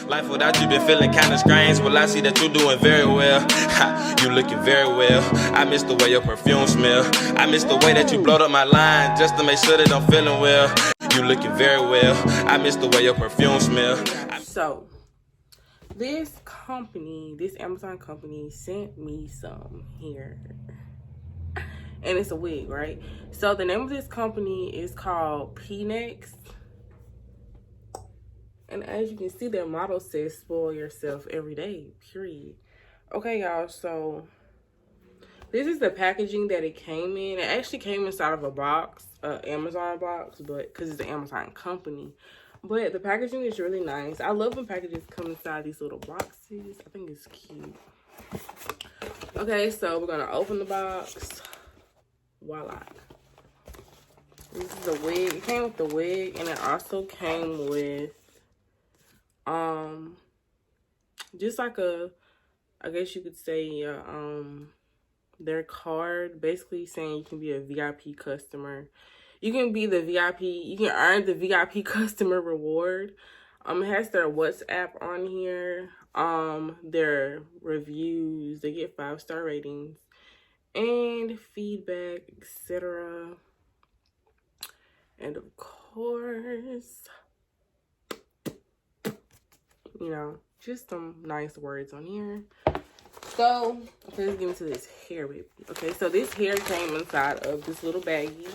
Life without you been feeling kinda strange. Well, I see that you're doing very well. You looking very well. I miss the way your perfume smell. I miss the way that you blowed up my line just to make sure that I'm feeling well. You looking very well. I miss the way your perfume smell. So, this Amazon company sent me some hair. And it's a wig, right? So the name of this company is called Pnex. And as you can see, their motto says spoil yourself every day, period. Okay, y'all, so this is the packaging that it came in. It actually came inside of a box, Amazon box, but because it's an Amazon company. But the packaging is really nice. I love when packages come inside these little boxes. I think it's cute. Okay, so we're gonna open the box. Voila. This is the wig. It came with the wig, and it also came with just like a, I guess you could say their card, basically saying you can be a VIP customer. You can be the VIP, you can earn the VIP customer reward. It has their WhatsApp on here, their reviews, they get 5-star ratings, and feedback, etc. And of course, you know, just some nice words on here. So, okay, let's get into this hair, baby. Okay, so this hair came inside of this little baggie.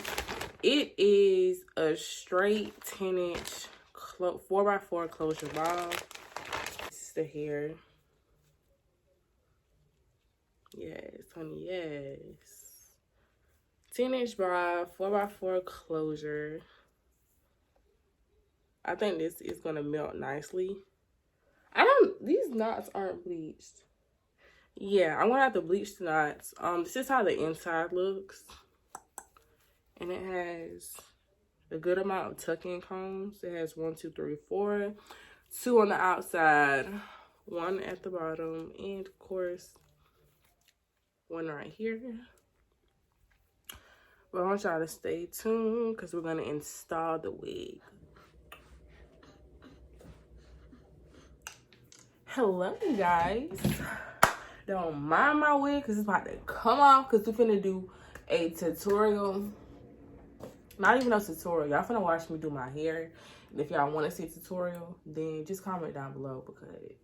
It is a straight 10-inch 4x4 closure bob. This is the hair. Yes, honey, yes. 10-inch bob, 4x4 closure. I think this is going to melt nicely. These knots aren't bleached. Yeah, I'm going to have to bleach the knots. This is how the inside looks. And it has a good amount of tuck-in combs. It has 1, 2, 3, 4. 2 on the outside. 1 at the bottom. And, of course, 1 right here. But I want y'all to stay tuned because we're going to install the wig. Hello, you guys. Don't mind my wig because it's about to come off because we're finna do a tutorial. Not even a tutorial. Y'all finna watch me do my hair. And if y'all want to see a tutorial, then just comment down below because,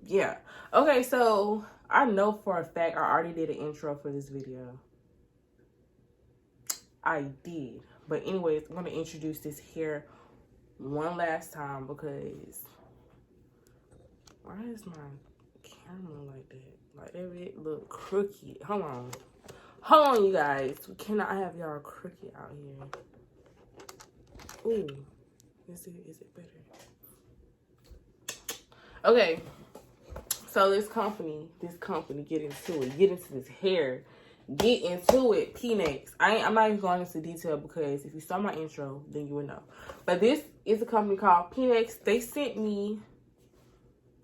yeah. Okay, so I know for a fact I already did an intro for this video. I did. But anyways, I'm going to introduce this hair one last time because why is my camera like that? Like that it look crooked. Hold on. Hold on, you guys. We cannot have y'all crooked out here. Ooh. Is it better? Okay. So this company, get into it. Get into this hair. Get into it, Pnex. I'm not even going into detail because if you saw my intro, then you would know. But this is a company called Pnex. They sent me,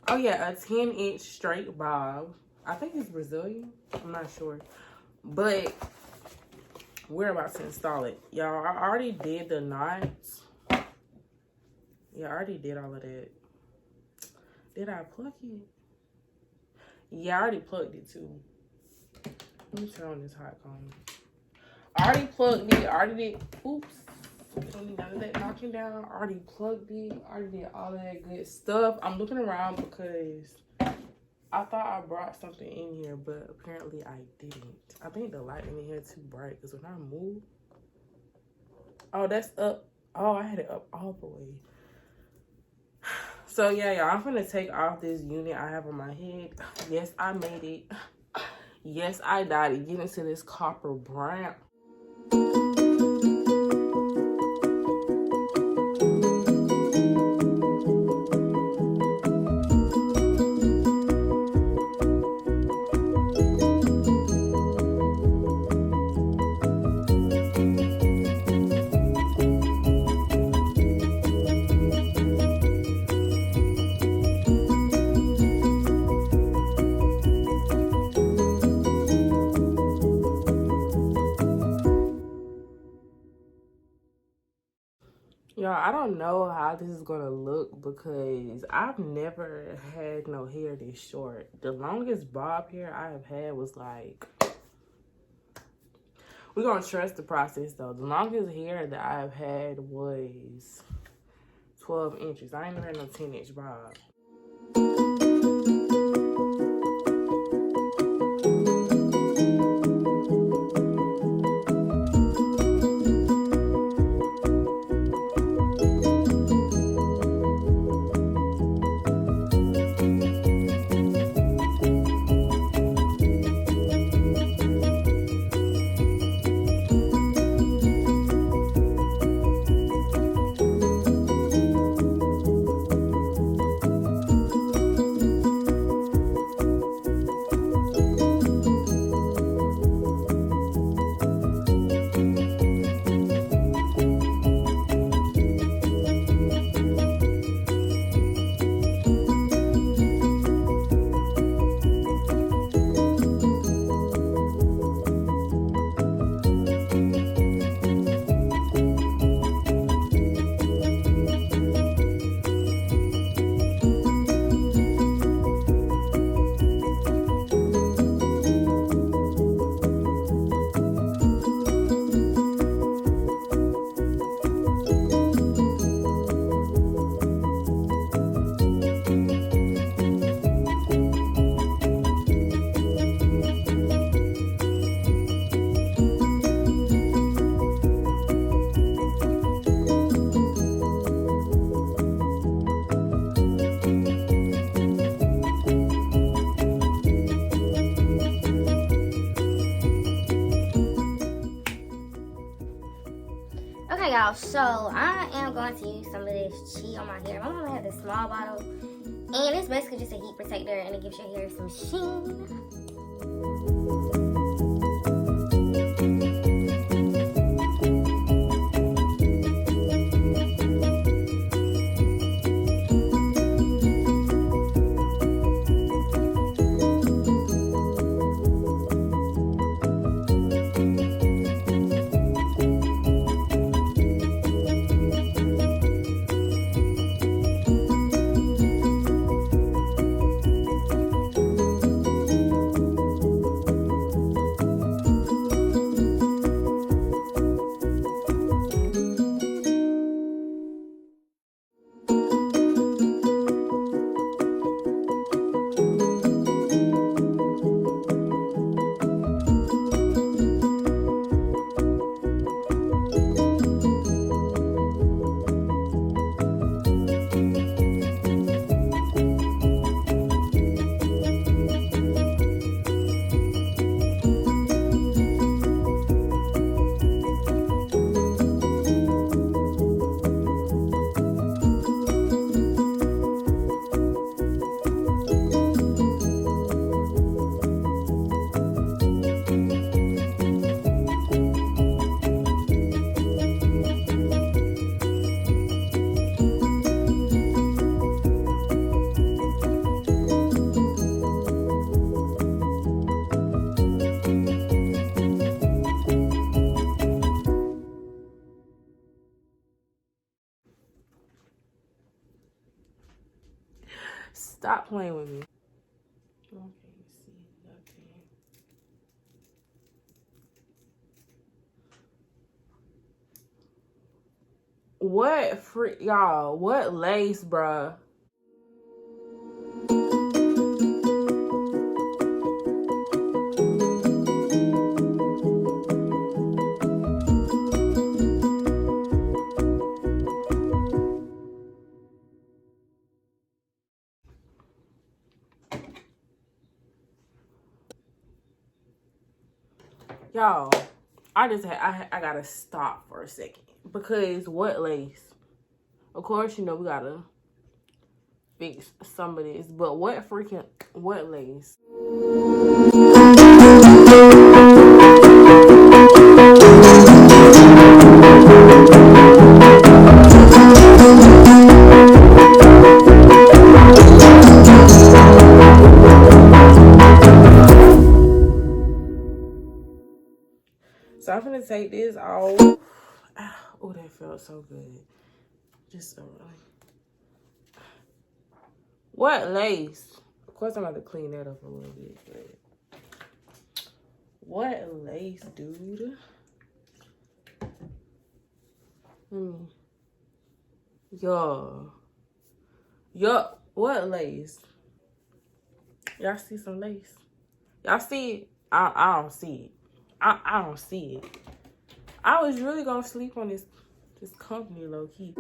oh yeah, a 10-inch straight bob. I think it's Brazilian. I'm not sure. But we're about to install it. Y'all, I already did the knots. Yeah, I already did all of that. Did I plug it? Yeah, I already plugged it too. Let me turn on this hot comb. I already plugged it. I already did. Oops. Don't need none of that knocking down. I already plugged it. I already did all of that good stuff. I'm looking around because I thought I brought something in here, but apparently I didn't. I think the lighting in here too bright because when I move. Oh, that's up. Oh, I had it up all the way. So, yeah, y'all, I'm going to take off this unit I have on my head. Yes, I made it. Yes, I dyed it. Get into this copper brown. Y'all, I don't know how this is gonna look because I've never had no hair this short. The longest bob hair I have had was like, we're gonna trust the process though. The longest hair that I've had was 12 inches. I ain't never had no 10-inch bob. Okay, y'all, so I am going to use some of this cheat on my hair. My mama had this small bottle, and it's basically just a heat protector, and it gives your hair some sheen. Stop playing with me. Okay, see nothing. What free y'all? What lace, bruh? Y'all, I gotta stop for a second because what lace? Of course, you know we gotta fix some of this, but what lace? So I'm gonna take this off. Oh, that felt so good. Just what lace? Of course, I'm about to clean that up a little bit. But what lace, dude? Yo, what lace? Y'all see some lace? Y'all see it? I don't see it. I don't see it. I was really gonna sleep on this company low key.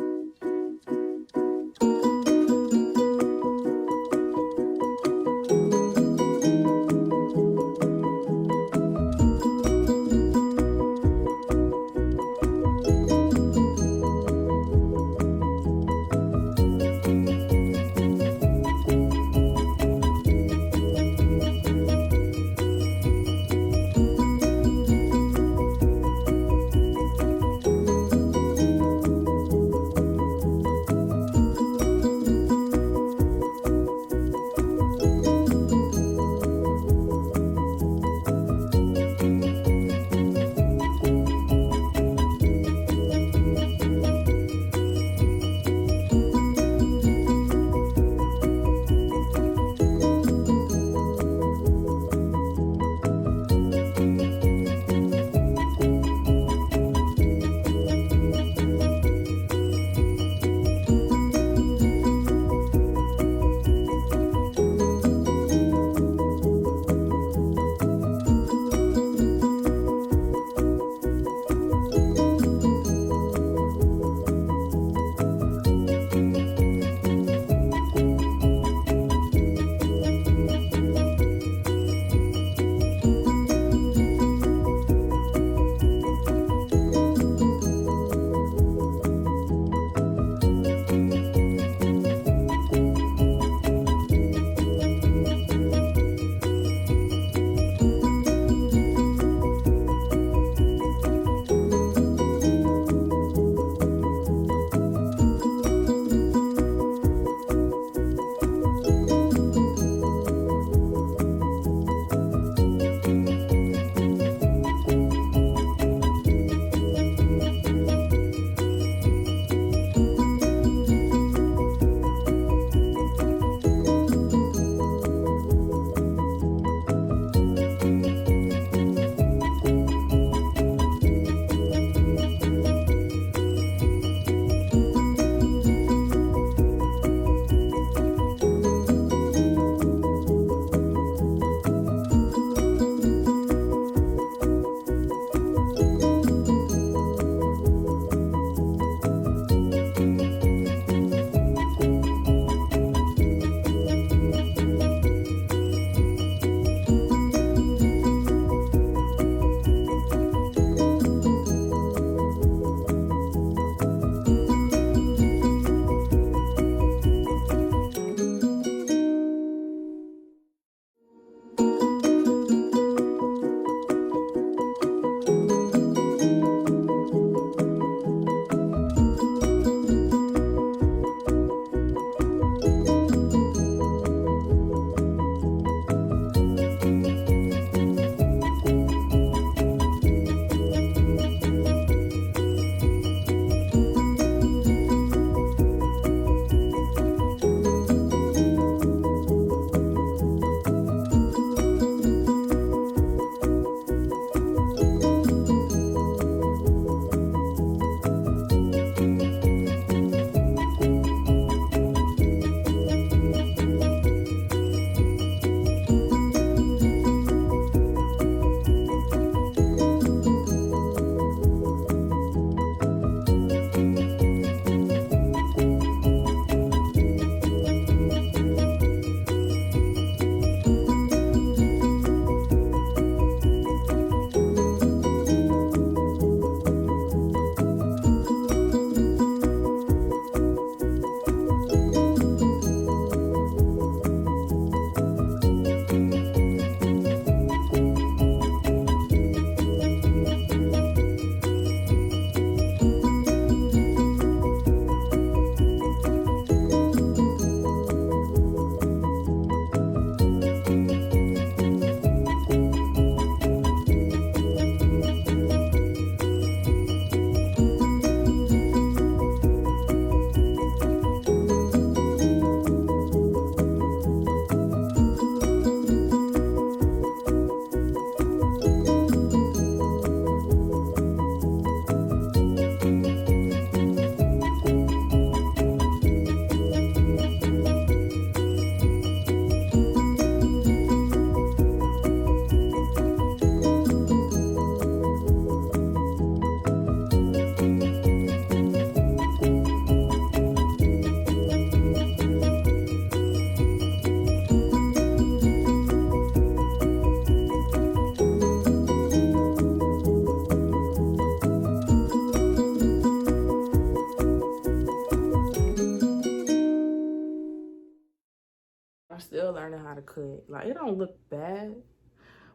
I'm still learning how to cut. Like, it don't look bad,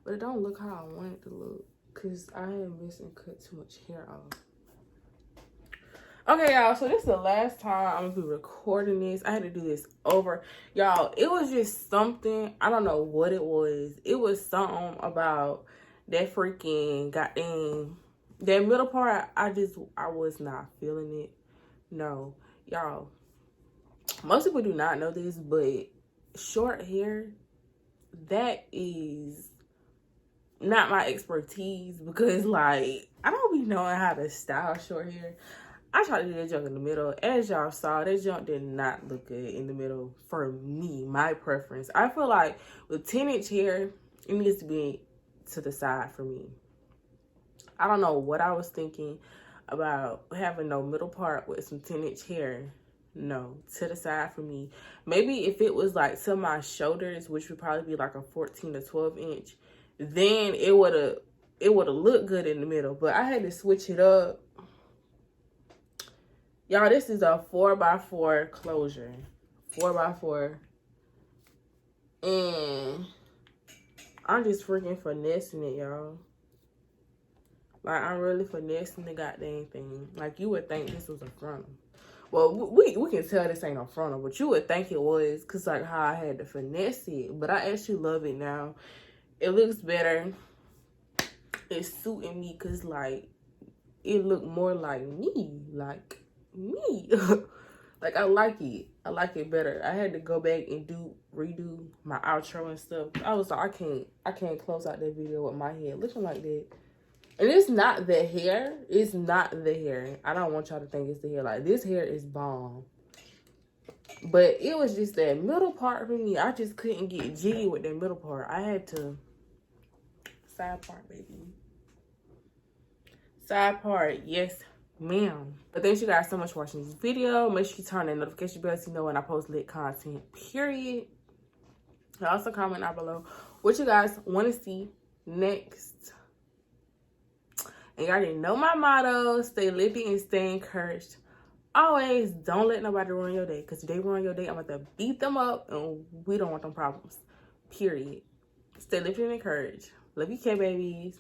but it don't look how I want it to look. Because I am missing cut too much hair off. Okay, y'all, so this is the last time I'm going to be recording this. I had to do this over. Y'all, it was just something. I don't know what it was. It was something about that freaking goddamn, that middle part. I was not feeling it. No, y'all. Most people do not know this, but short hair, that is not my expertise, because like I don't be knowing how to style short hair. I tried to do that junk in the middle. As y'all saw, that junk did not look good in the middle for me, my preference. I feel like with 10-inch hair, it needs to be to the side for me. I don't know what I was thinking about having no middle part with some 10-inch hair. No, to the side for me. Maybe if it was like to my shoulders, which would probably be like a 14 to 12-inch, then it would have looked good in the middle. But I had to switch it up. Y'all, this is a 4x4 closure. 4x4. And I'm just freaking finessing it, y'all. Like, I'm really finessing the goddamn thing. Like, you would think this was a frontal. Well, we can tell this ain't a frontal, but you would think it was, because like how I had to finesse it. But I actually love it now. It looks better. It's suiting me, because like it looked more like me. Like me. Like, I like it. I like it better. I had to go back and redo my outro and stuff. I was like, I can't close out that video with my head looking like that. And it's not the hair. It's not the hair. I don't want y'all to think it's the hair. Like, this hair is bomb. But it was just that middle part for me. I just couldn't get jiggy with that middle part. I had to... Side part, baby. Side part, yes, ma'am. But thank you guys so much for watching this video. Make sure you turn that notification bell so you know when I post lit content, period. And also comment down below what you guys want to see next. And y'all already know my motto: stay lifted and stay encouraged. Always don't let nobody ruin your day. Because if they ruin your day, I'm about to beat them up. And we don't want them problems. Period. Stay lifted and encouraged. Love you, K-babies.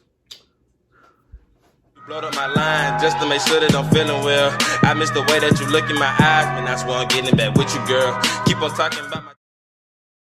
Blowed up my line just to make sure that I'm feeling well. I miss the way that you look in my eyes, and that's why I'm getting back with you, girl. Keep on talking about my...